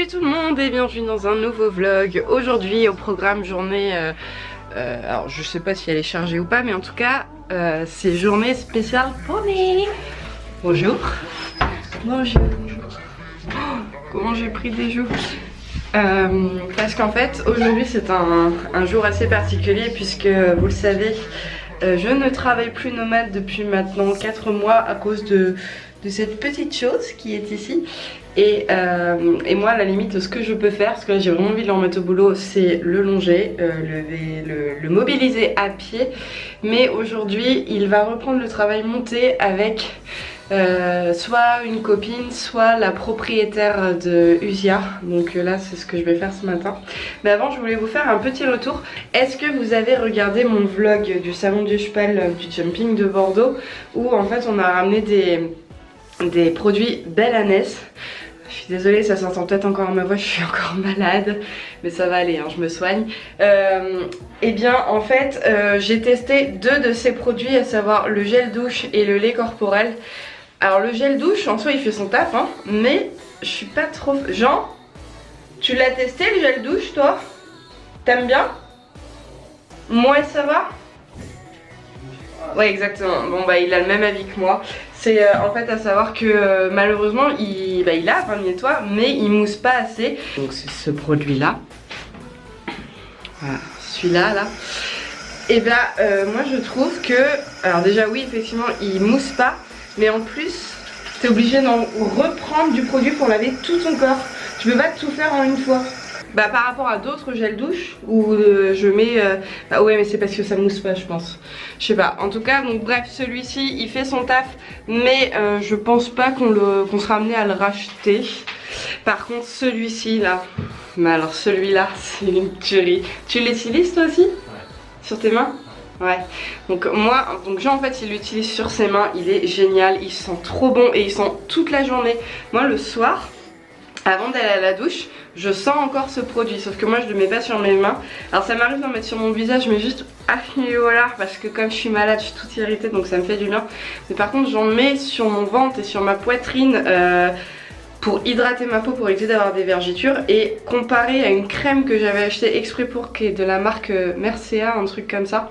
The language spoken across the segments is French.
Salut tout le monde et bienvenue dans un nouveau vlog. Aujourd'hui au programme journée, alors je sais pas si elle est chargée ou pas, mais en tout cas c'est journée spéciale poney. Bonjour. Bonjour. Oh, comment j'ai pris des joues. Parce qu'en fait aujourd'hui c'est un jour assez particulier puisque vous le savez, je ne travaille plus nomade depuis maintenant 4 mois à cause de cette petite chose qui est ici. Et moi à la limite ce que je peux faire, parce que là j'ai vraiment envie de le remettre au boulot, c'est le longer, le mobiliser à pied. Mais aujourd'hui il va reprendre le travail monté avec soit une copine, soit la propriétaire de Usia. Donc là c'est ce que je vais faire ce matin. Mais avant je voulais vous faire un petit retour. Est-ce que vous avez regardé mon vlog du salon du cheval du jumping de Bordeaux, où en fait on a ramené des produits Belle Annès. Je suis désolée, ça s'entend peut-être encore à ma voix, je suis encore malade, mais ça va aller, hein, je me soigne. Et bien en fait j'ai testé 2 de ces produits, à savoir le gel douche et le lait corporel. Alors le gel douche en soi il fait son taf, hein, mais je suis pas trop... Jean, tu l'as testé le gel douche toi? T'aimes bien? Moi ça va? Ouais exactement, bon bah il a le même avis que moi. C'est en fait à savoir que malheureusement il lave, hein, il nettoie, mais il mousse pas assez. Donc c'est ce produit là. Voilà, celui-là là. Et bah moi je trouve que, alors déjà oui effectivement il mousse pas, mais en plus t'es obligé d'en reprendre du produit pour laver tout ton corps. Tu peux pas tout faire en une fois. Bah par rapport à d'autres gels douche où je mets... bah ouais mais c'est parce que ça mousse pas je pense. Je sais pas. En tout cas donc bref celui-ci il fait son taf, mais je pense pas qu'on sera amené à le racheter. Par contre celui-ci là, mais alors celui-là c'est une tuerie. Tu l'utilises toi aussi? Ouais. Sur tes mains? Ouais. Donc moi, donc Jean en fait il l'utilise sur ses mains, il est génial, il sent trop bon et il sent toute la journée. Moi le soir, avant d'aller à la douche, je sens encore ce produit, sauf que moi je le mets pas sur mes mains. Alors ça m'arrive d'en mettre sur mon visage, mais juste à ce niveau-là, parce que comme je suis malade, je suis toute irritée, donc ça me fait du bien. Mais par contre j'en mets sur mon ventre et sur ma poitrine pour hydrater ma peau, pour éviter d'avoir des vergetures. Et comparé à une crème que j'avais achetée exprès pour, qui est de la marque Mercea, un truc comme ça,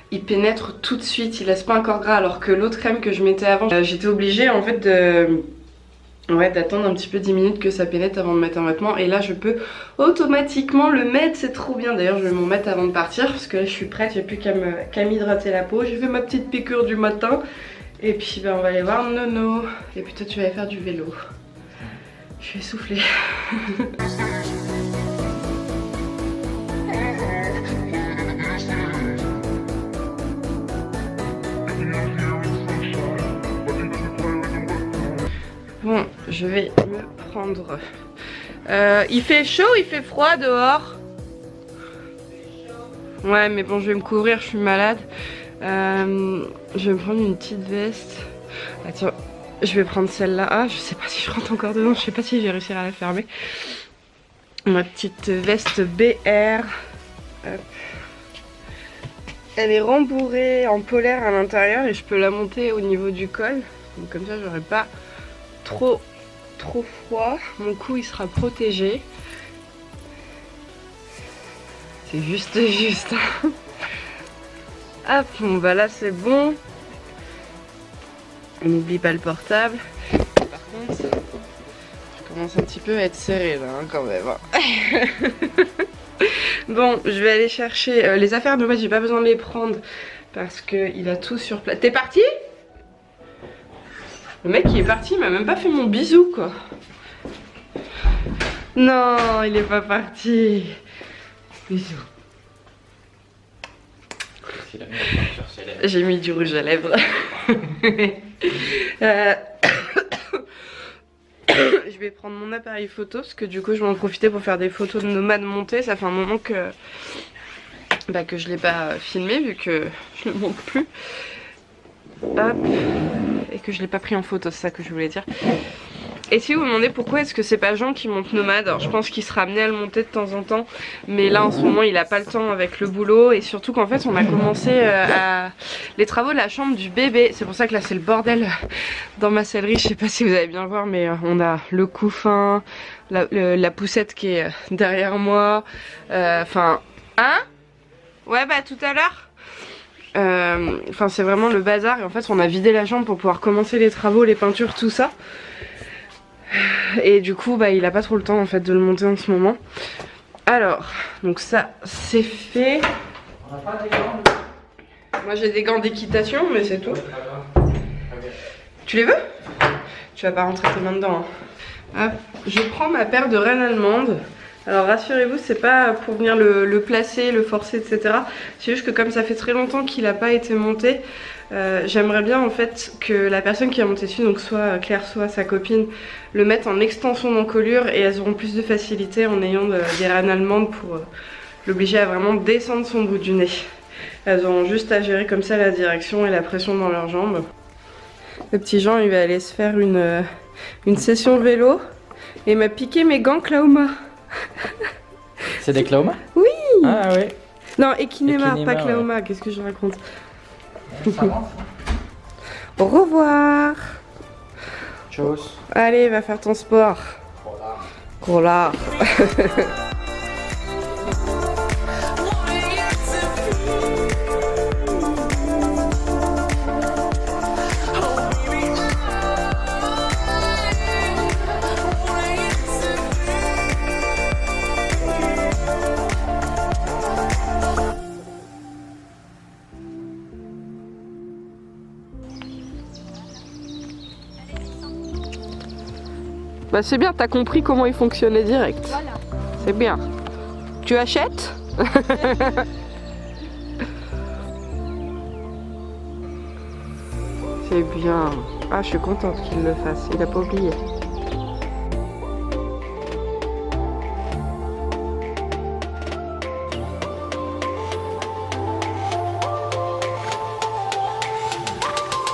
il pénètre tout de suite, il laisse pas un corps gras, alors que l'autre crème que je mettais avant, j'étais obligée en fait d'attendre un petit peu 10 minutes que ça pénètre avant de mettre un vêtement. Et là je peux automatiquement le mettre, c'est trop bien. D'ailleurs je vais m'en mettre avant de partir parce que là je suis prête, j'ai plus qu'à m'hydrater la peau. J'ai fait ma petite piqûre du matin. Et puis on va aller voir Nono. Et puis toi tu vas aller faire du vélo. Je suis essoufflée. Bon, je vais me prendre... il fait chaud, il fait froid dehors? Ouais, mais bon, je vais me couvrir, je suis malade. Je vais me prendre une petite veste. Attends, je vais prendre celle-là. Ah, je sais pas si je rentre encore dedans, je sais pas si je vais réussir à la fermer. Ma petite veste BR. Hop. Elle est rembourrée en polaire à l'intérieur et je peux la monter au niveau du col. Donc comme ça, j'aurai pas trop froid, mon cou il sera protégé. C'est juste. Hop, bon bah là c'est bon. On n'oublie pas le portable. Par contre, je commence un petit peu à être serrée là hein, quand même. Bon, je vais aller chercher les affaires de moi, j'ai pas besoin de les prendre parce qu'il a tout sur place. T'es parti? Le mec il est parti, il m'a même pas fait mon bisou quoi. Non, il est pas parti. Bisous. J'ai mis du rouge à lèvres. Je vais prendre mon appareil photo parce que du coup je vais en profiter pour faire des photos de nomade montée. Ça fait un moment que je l'ai pas filmé vu que je ne monte plus. Hop. Et que je l'ai pas pris en photo, c'est ça que je voulais dire. Et si vous vous demandez pourquoi est-ce que c'est pas Jean qui monte Nomade, alors je pense qu'il sera amené à le monter de temps en temps, mais là en ce moment il a pas le temps avec le boulot, et surtout qu'en fait on a commencé les travaux de la chambre du bébé. C'est pour ça que là c'est le bordel dans ma sellerie, je sais pas si vous allez bien voir, mais on a le couffin, la poussette qui est derrière moi, enfin... hein? Ouais bah tout à l'heure. Enfin c'est vraiment le bazar, et en fait on a vidé la chambre pour pouvoir commencer les travaux, les peintures, tout ça. Et du coup bah il a pas trop le temps en fait de le monter en ce moment. Alors donc ça c'est fait. On a pas des gants. Moi j'ai des gants d'équitation mais c'est tout. Tu les veux? Tu vas pas rentrer tes mains dedans hein. Hop, je prends ma paire de rennes allemandes. Alors rassurez-vous, c'est pas pour venir le placer, le forcer, etc. C'est juste que comme ça fait très longtemps qu'il n'a pas été monté, j'aimerais bien en fait que la personne qui a monté dessus, donc soit Claire, soit sa copine, le mette en extension d'encolure, et elles auront plus de facilité en ayant des rennes allemandes pour l'obliger à vraiment descendre son bout du nez. Elles auront juste à gérer comme ça la direction et la pression dans leurs jambes. Le petit Jean il va aller se faire une session vélo et il m'a piqué mes gants Klauma. C'est des Klauma? Oui. Ah oui. Non, Ekinema, pas Klauma, ouais. qu'est-ce que je raconte? Ça avance. Au revoir. Tchuss. Allez, va faire ton sport. Gros lard. Bah c'est bien, t'as compris comment il fonctionnait direct. Voilà. C'est bien. Tu achètes? C'est bien. Ah, je suis contente qu'il le fasse, il a pas oublié.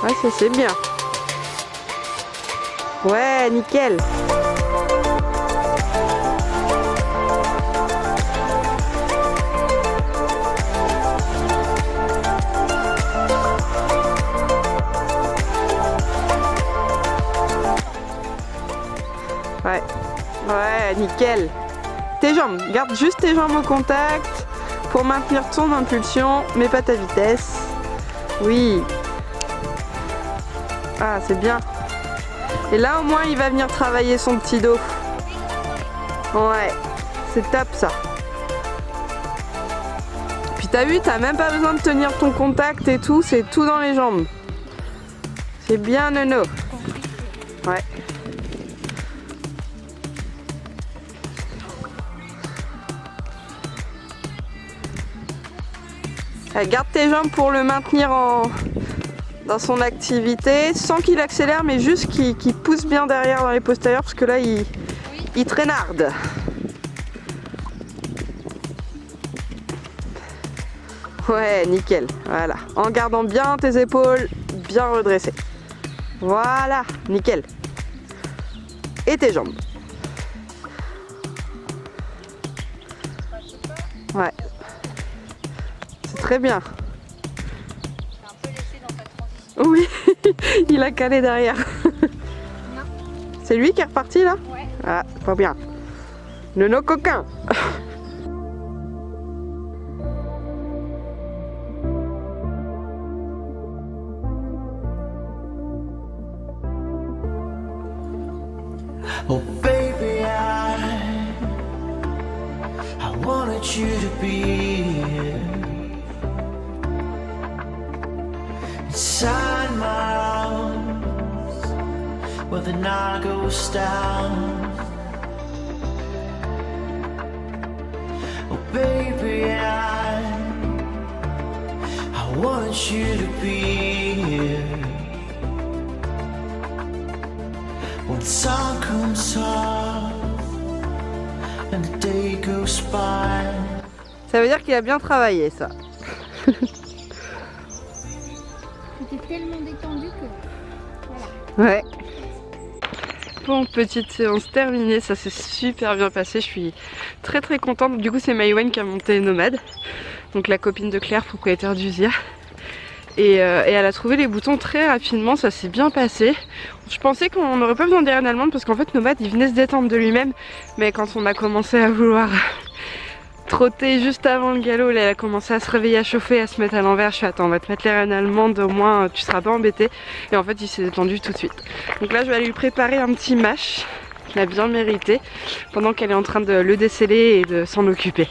Ah, ça c'est bien. Ouais, nickel. Ouais, ouais, nickel. Tes jambes, garde juste tes jambes au contact pour maintenir ton impulsion, mais pas ta vitesse. Oui. Ah, c'est bien. Et là au moins il va venir travailler son petit dos. Ouais, c'est top ça. Puis t'as vu, t'as même pas besoin de tenir ton contact et tout, c'est tout dans les jambes. C'est bien nono. Ouais. Allez, garde tes jambes pour le maintenir dans son activité, sans qu'il accélère, mais juste qu'il pousse bien derrière dans les postérieurs, parce que là il traînarde. Ouais, nickel, voilà. En gardant bien tes épaules bien redressées. Voilà, nickel. Et tes jambes. Ouais. C'est très bien. Oui, il a calé derrière. C'est lui qui est reparti là? Ouais. Ah, pas bien. Nono coquin. Oh baby, I wanted you to be here. Inside my arms, where the night goes down. Oh baby, I wanted you to be here. When the sun comes up and the day goes by. Ça veut dire qu'il a bien travaillé ça. C'était tellement détendu que... Voilà. Ouais. Bon, petite séance terminée, ça s'est super bien passé, je suis très contente. Du coup c'est Maïwen qui a monté Nomade, donc la copine de Claire, propriétaire d'Uzia. Et elle a trouvé les boutons très rapidement, ça s'est bien passé. Je pensais qu'on n'aurait pas besoin d'Ariane allemande parce qu'en fait Nomade il venait se détendre de lui-même. Mais quand on a commencé à vouloir trotter juste avant le galop, là, elle a commencé à se réveiller, à chauffer, à se mettre à l'envers. Je suis attends, on va te mettre l'Ariane allemande, au moins tu seras pas embêté. Et en fait il s'est détendu tout de suite. Donc là je vais aller lui préparer un petit mash qu'il a bien mérité pendant qu'elle est en train de le déceler et de s'en occuper.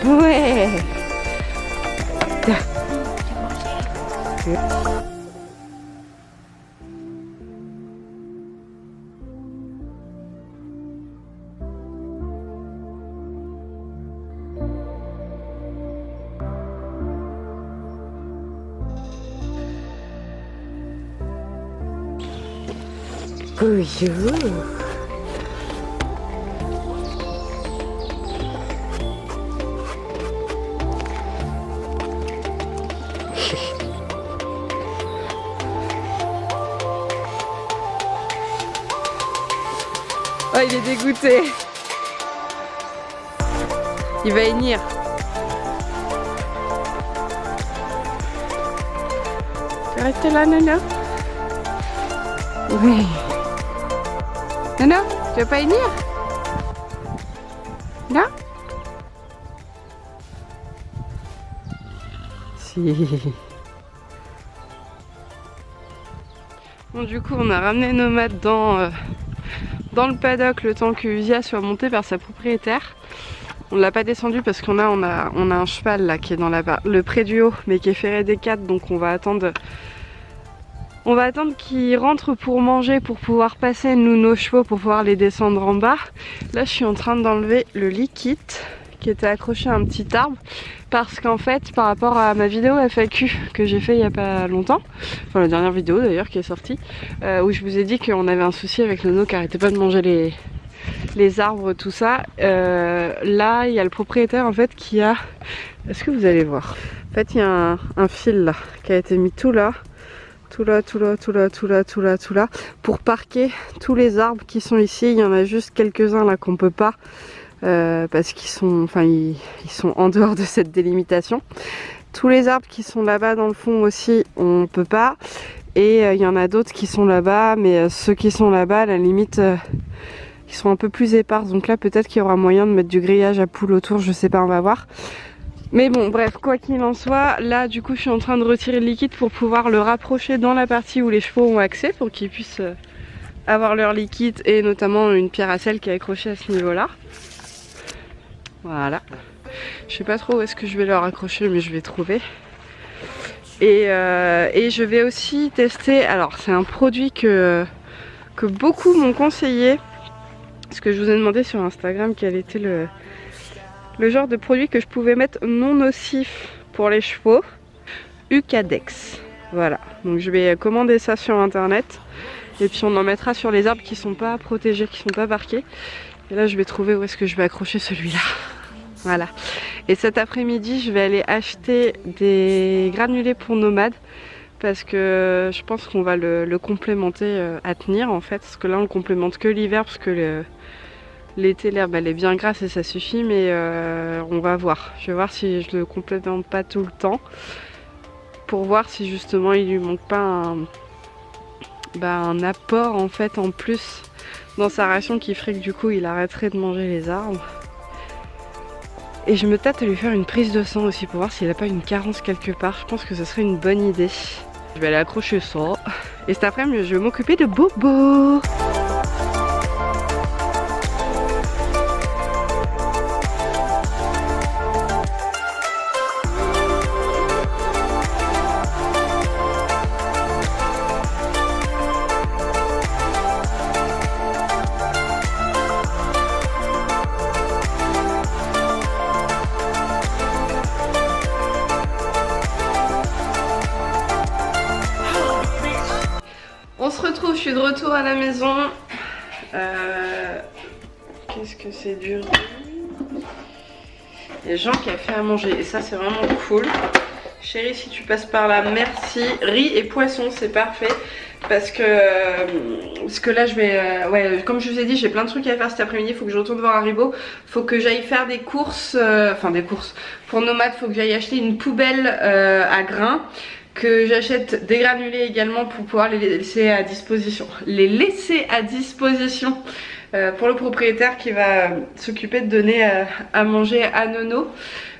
Ouais. Bonjour. Oh, il est dégoûté. Il va hennir. Tu restes là, Nana? Oui. Nana, tu vas pas hennir? Non? Si. Bon, du coup, on a ramené Nomade dans le paddock le temps que Uzia soit montée par sa propriétaire. On l'a pas descendu parce qu'on a un cheval là qui est dans le pré du haut mais qui est ferré des 4, donc on va attendre qu'il rentre pour manger pour pouvoir passer nous nos chevaux pour pouvoir les descendre en bas. Là je suis en train d'enlever le liquide qui était accroché à un petit arbre parce qu'en fait par rapport à ma vidéo FAQ que j'ai fait il y a pas longtemps, enfin la dernière vidéo d'ailleurs qui est sortie, où je vous ai dit qu'on avait un souci avec le nœud qui arrêtait pas de manger les arbres, tout ça. Là il y a le propriétaire en fait qui a, est-ce que vous allez voir, en fait il y a un fil là qui a été mis tout là, pour parquer tous les arbres qui sont ici. Il y en a juste quelques-uns là qu'on peut pas parce qu'ils sont, ils sont en dehors de cette délimitation. Tous les arbres qui sont là-bas dans le fond aussi, on peut pas. Et il y en a d'autres qui sont là-bas, mais ceux qui sont là-bas, à la limite, ils sont un peu plus épars. Donc là, peut-être qu'il y aura moyen de mettre du grillage à poules autour, je sais pas, on va voir. Mais bon, bref, quoi qu'il en soit, là, du coup, je suis en train de retirer le liquide pour pouvoir le rapprocher dans la partie où les chevaux ont accès, pour qu'ils puissent avoir leur liquide, et notamment une pierre à sel qui est accrochée à ce niveau-là. Voilà. Je sais pas trop où est-ce que je vais le raccrocher, mais je vais trouver. Et je vais aussi tester, alors c'est un produit que beaucoup m'ont conseillé, parce que je vous ai demandé sur Instagram quel était le genre de produit que je pouvais mettre non nocif pour les chevaux. Ucadex. Voilà, donc je vais commander ça sur internet, et puis on en mettra sur les arbres qui sont pas protégés, qui sont pas parqués. Et là je vais trouver où est-ce que je vais accrocher celui-là. Voilà. Et cet après-midi je vais aller acheter des granulés pour Nomade, parce que je pense qu'on va le complémenter à tenir en fait, parce que là on le complémente que l'hiver, parce que l'été l'herbe elle est bien grasse et ça suffit, mais on va voir. Je vais voir si je le complémente pas tout le temps, pour voir si justement il lui manque pas un apport en fait en plus dans sa ration qui ferait que du coup il arrêterait de manger les arbres. Et je me tâte à lui faire une prise de sang aussi pour voir s'il n'a pas une carence quelque part. Je pense que ce serait une bonne idée. Je vais aller accrocher ça. Et cet après-midi, je vais m'occuper de Bobo. se retrouve, je suis de retour à la maison. Qu'est-ce que c'est dur. Il y a Jean qui a fait à manger et ça c'est vraiment cool. Chérie, si tu passes par là, merci. Riz et poisson, c'est parfait. Parce que là je vais ouais, comme je vous ai dit, j'ai plein de trucs à faire cet après-midi. Il faut que je retourne voir Haribo. Faut que j'aille faire des courses, enfin des courses pour Nomade. Faut que j'aille acheter une poubelle à grains, que j'achète des granulés également pour pouvoir les laisser à disposition. Pour le propriétaire qui va s'occuper de donner à manger à Nono.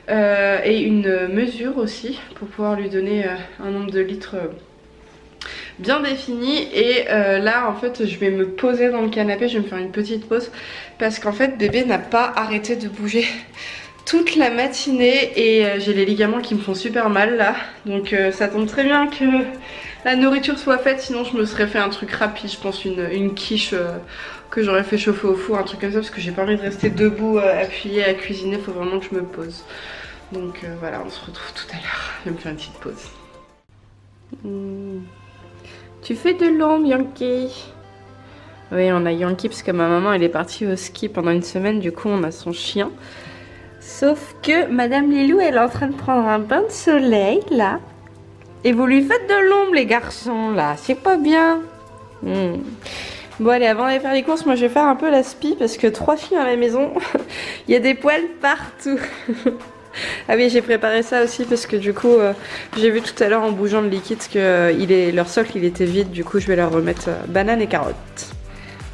Et une mesure aussi pour pouvoir lui donner un nombre de litres bien défini. Et là en fait je vais me poser dans le canapé, je vais me faire une petite pause parce qu'en fait bébé n'a pas arrêté de bouger toute la matinée et j'ai les ligaments qui me font super mal là, donc ça tombe très bien que la nourriture soit faite, sinon je me serais fait un truc rapide, je pense une quiche que j'aurais fait chauffer au four, un truc comme ça, parce que j'ai pas envie de rester debout appuyée à cuisiner, faut vraiment que je me pose. Donc voilà, on se retrouve tout à l'heure, je vais me faire une petite pause. Tu fais de l'ombre, Yankee? Oui, on a Yankee parce que ma maman elle est partie au ski pendant une semaine, du coup on a son chien. Sauf que Madame Lilou elle est en train de prendre un bain de soleil là. Et vous lui faites de l'ombre les garçons là, c'est pas bien. Bon allez, avant d'aller faire les courses, moi je vais faire un peu la spie parce que 3 chiens à la maison, il y a des poils partout. Ah oui, j'ai préparé ça aussi parce que du coup j'ai vu tout à l'heure en bougeant le liquide que leur socle il était vide, du coup je vais leur remettre banane et carottes.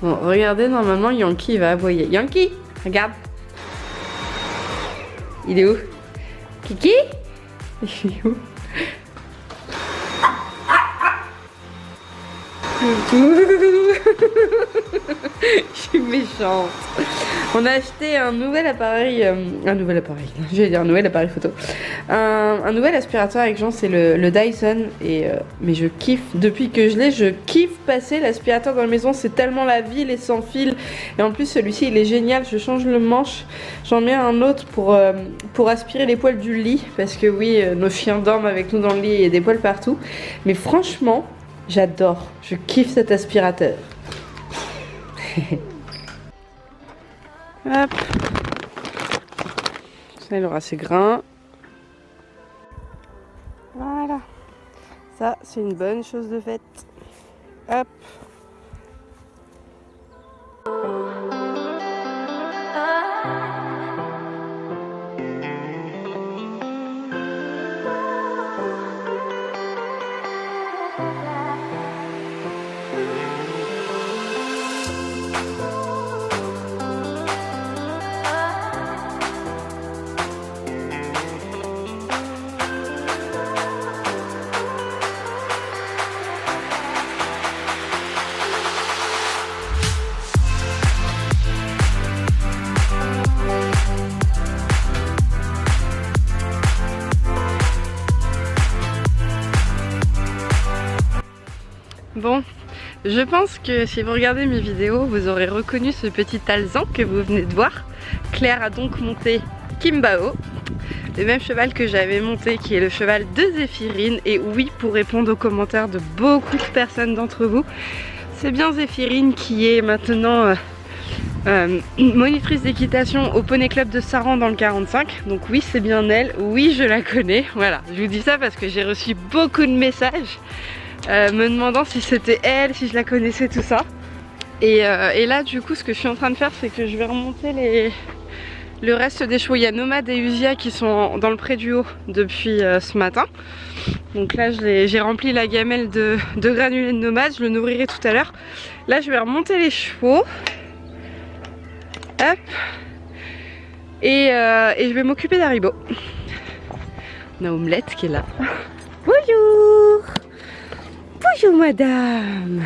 Bon regardez, normalement Yankee il va aboyer. Yankee, regarde. Il est où? Kiki? Il est où? Je suis méchante. On a acheté un nouvel appareil, j'allais dire un nouvel appareil photo, un nouvel aspirateur avec Jean, c'est le Dyson et mais je kiffe, depuis que je kiffe passer l'aspirateur dans la maison, c'est tellement la ville et sans fil, et en plus celui-ci il est génial, je change le manche, j'en mets un autre pour aspirer les poils du lit, parce que oui, nos chiens dorment avec nous dans le lit et il y a des poils partout, mais franchement j'adore, je kiffe cet aspirateur. Hop. Ça il aura ses grains. Voilà. Ça c'est une bonne chose de faite. Hop. Bon, je pense que si vous regardez mes vidéos, vous aurez reconnu ce petit alezan que vous venez de voir. Claire a donc monté Kimbao, le même cheval que j'avais monté, qui est le cheval de Zéphirine. Et oui, pour répondre aux commentaires de beaucoup de personnes d'entre vous, c'est bien Zéphirine qui est maintenant monitrice d'équitation au Poney Club de Saran dans le 45. Donc oui, c'est bien elle, oui je la connais. Voilà, je vous dis ça parce que j'ai reçu beaucoup de messages me demandant si c'était elle, si je la connaissais, tout ça. Et là du coup ce que je suis en train de faire, c'est que je vais remonter le reste des chevaux. Il y a Nomade et Usia qui sont dans le pré du haut depuis ce matin. Donc là j'ai rempli la gamelle de granulés de Nomade, je le nourrirai tout à l'heure. Là je vais remonter les chevaux. Hop. Et je vais m'occuper d'Haribo. On a Omelette qui est là. Bonjour. Bonjour madame.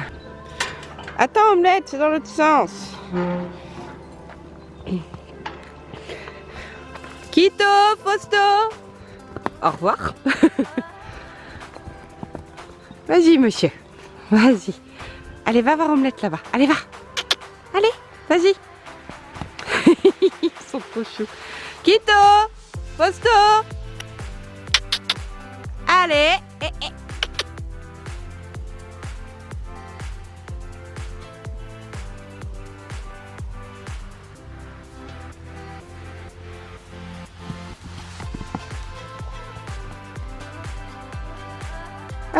Attends Omelette, c'est dans l'autre sens. Quito, Fausto. Au revoir. Vas-y monsieur, vas-y. Allez, va voir Omelette là-bas. Allez, va. Allez, vas-y. Ils sont trop choux. Quito, Fausto. Allez.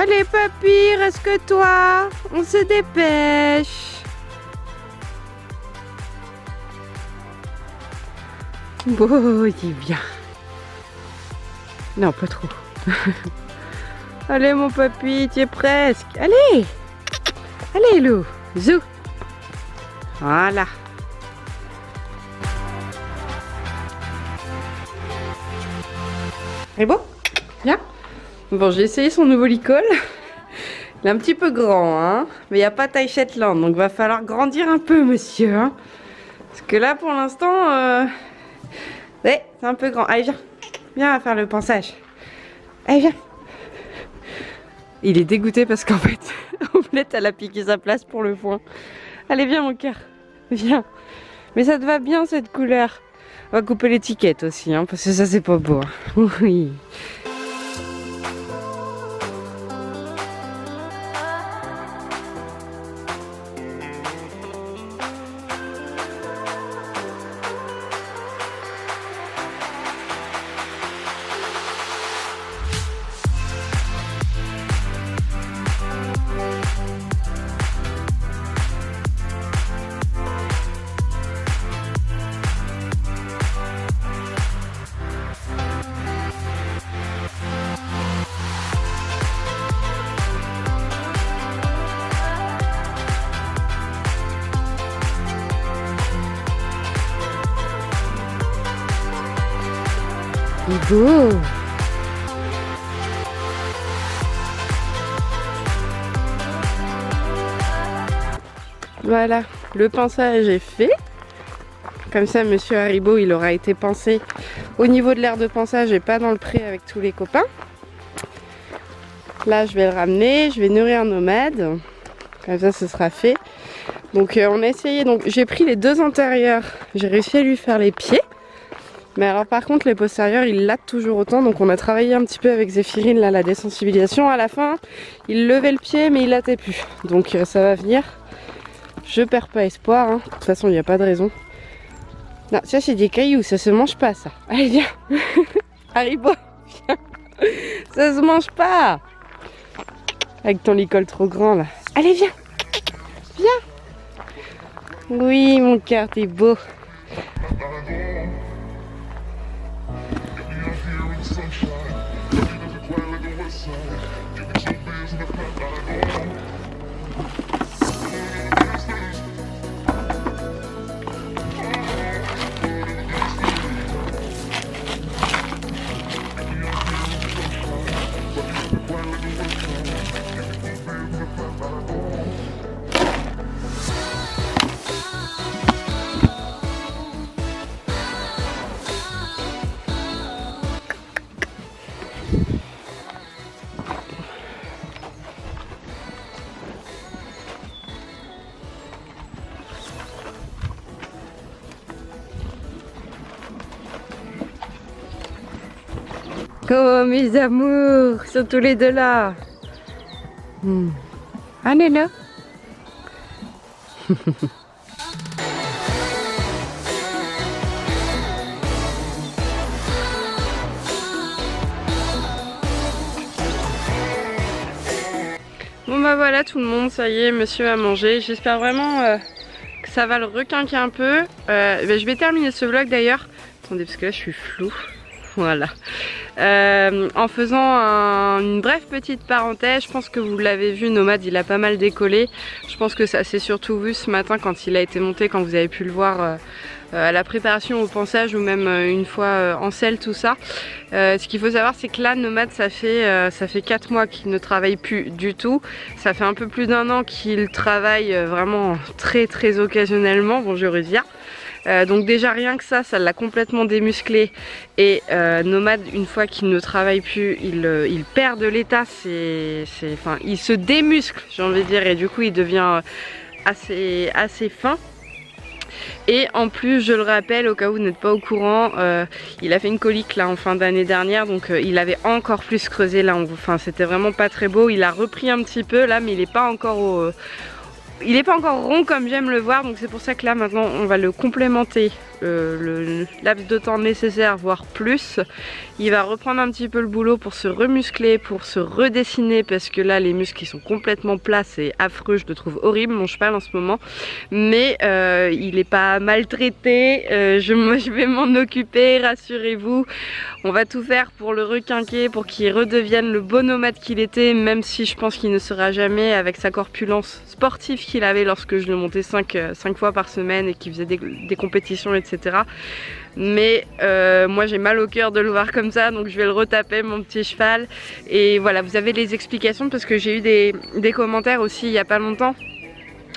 Allez papy, reste que toi. On se dépêche. Bon, il est bien. Non, pas trop. Allez mon papy, tu es presque. Allez. Allez Lou. Zou. Voilà. C'est beau? Viens. Bon, j'ai essayé son nouveau licol. Il est un petit peu grand, hein. Mais il n'y a pas taille Shetland, donc va falloir grandir un peu, monsieur. Hein. Parce que là, pour l'instant, ouais, c'est un peu grand. Allez, viens. Viens, on va faire le pansage. Allez, viens. Il est dégoûté parce qu'en fait, Omelette, elle a piqué sa place pour le foin. Allez, viens, mon cœur. Viens. Mais ça te va bien, cette couleur. On va couper l'étiquette aussi, hein, parce que ça, c'est pas beau. Hein. Oui. Beau. Voilà, le pansage est fait. Comme ça, monsieur Haribo, il aura été pansé au niveau de l'aire de pansage et pas dans le pré avec tous les copains. Là, je vais le ramener, je vais nourrir Nomade. Comme ça, ce sera fait. Donc, on a essayé. Donc, j'ai pris les deux intérieurs. J'ai réussi à lui faire les pieds. Mais alors par contre les postérieurs ils latent toujours autant, donc on a travaillé un petit peu avec Zéphirine là, la désensibilisation. À la fin il levait le pied mais il latait plus, donc ça va venir. Je perds pas espoir, hein. De toute façon il n'y a pas de raison. Non, ça c'est des cailloux, ça se mange pas ça. Allez viens. Haribo, viens. Ça se mange pas. Avec ton licol trop grand là. Allez viens. Viens. Oui mon cœur, t'es beau. Oh mes amours, ils sont tous les deux là. Allez là. Bon bah voilà tout le monde, ça y est, monsieur a mangé. J'espère vraiment que ça va le requinquer un peu. Je vais terminer ce vlog d'ailleurs. Attendez parce que là je suis floue. Voilà. En faisant une brève petite parenthèse, je pense que vous l'avez vu, Nomade il a pas mal décollé. Je pense que ça s'est surtout vu ce matin quand il a été monté, quand vous avez pu le voir à la préparation au pansage ou même une fois en selle, tout ça. Ce qu'il faut savoir c'est que là Nomade ça fait 4 mois qu'il ne travaille plus du tout. Ça fait un peu plus d'1 an qu'il travaille vraiment très occasionnellement. Bonjour Rizia. Donc déjà rien que ça l'a complètement démusclé et Nomade une fois qu'il ne travaille plus il perd de l'état, enfin, il se démuscle j'ai envie de dire et du coup il devient assez fin. Et en plus je le rappelle au cas où vous n'êtes pas au courant, il a fait une colique là en fin d'année dernière, donc il avait encore plus creusé là, enfin c'était vraiment pas très beau. Il a repris un petit peu là mais il n'est pas encore il n'est pas encore rond comme j'aime le voir, donc c'est pour ça que là maintenant on va le complémenter le laps de temps nécessaire, voire plus. Il va reprendre un petit peu le boulot pour se remuscler, pour se redessiner, parce que là les muscles ils sont complètement plats, c'est affreux, je le trouve horrible mon cheval en ce moment. Mais il est pas maltraité, je vais m'en occuper, rassurez-vous. On va tout faire pour le requinquer, pour qu'il redevienne le beau nomade qu'il était, même si je pense qu'il ne sera jamais avec sa corpulence sportive qu'il avait lorsque je le montais 5 fois par semaine et qu'il faisait des compétitions, etc. Mais moi j'ai mal au cœur de le voir comme ça, donc je vais le retaper mon petit cheval. Et voilà, vous avez les explications parce que j'ai eu des commentaires aussi il y a pas longtemps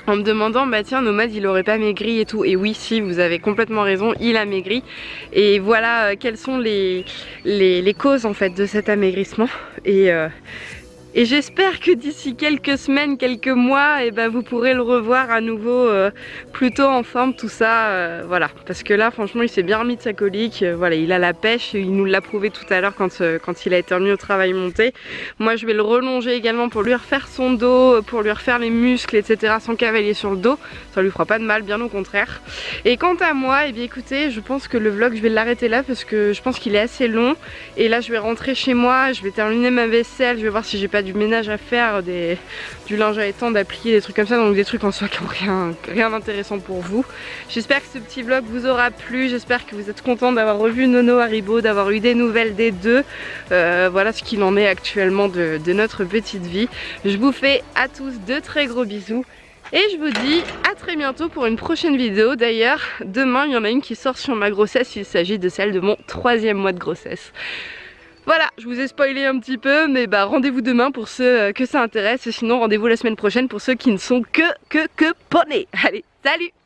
en me demandant bah tiens Nomade il aurait pas maigri et tout. Et oui, si, vous avez complètement raison, il a maigri. Et voilà quelles sont les causes en fait de cet amaigrissement. Et j'espère que d'ici quelques semaines, quelques mois, et ben vous pourrez le revoir à nouveau plutôt en forme, tout ça, voilà. Parce que là, franchement, il s'est bien remis de sa colique, voilà, il a la pêche, il nous l'a prouvé tout à l'heure quand il a été remis au travail monté. Moi, je vais le relonger également pour lui refaire son dos, pour lui refaire les muscles, etc. sans cavalier sur le dos, ça lui fera pas de mal, bien au contraire. Et quant à moi, eh bien écoutez, je pense que le vlog, je vais l'arrêter là parce que je pense qu'il est assez long. Et là, je vais rentrer chez moi, je vais terminer ma vaisselle, je vais voir si j'ai pas du ménage à faire, du linge à étendre, à plier, des trucs comme ça, donc des trucs en soi qui n'ont rien d'intéressant pour vous. J'espère que ce petit vlog vous aura plu, j'espère que vous êtes contents d'avoir revu Nono Haribo, d'avoir eu des nouvelles des deux. Voilà ce qu'il en est actuellement de notre petite vie. Je vous fais à tous de très gros bisous. Et je vous dis à très bientôt pour une prochaine vidéo. D'ailleurs, demain, il y en a une qui sort sur ma grossesse, il s'agit de celle de mon 3e mois de grossesse. Voilà, je vous ai spoilé un petit peu, mais bah rendez-vous demain pour ceux que ça intéresse, et sinon rendez-vous la semaine prochaine pour ceux qui ne sont que poneys. Allez, salut!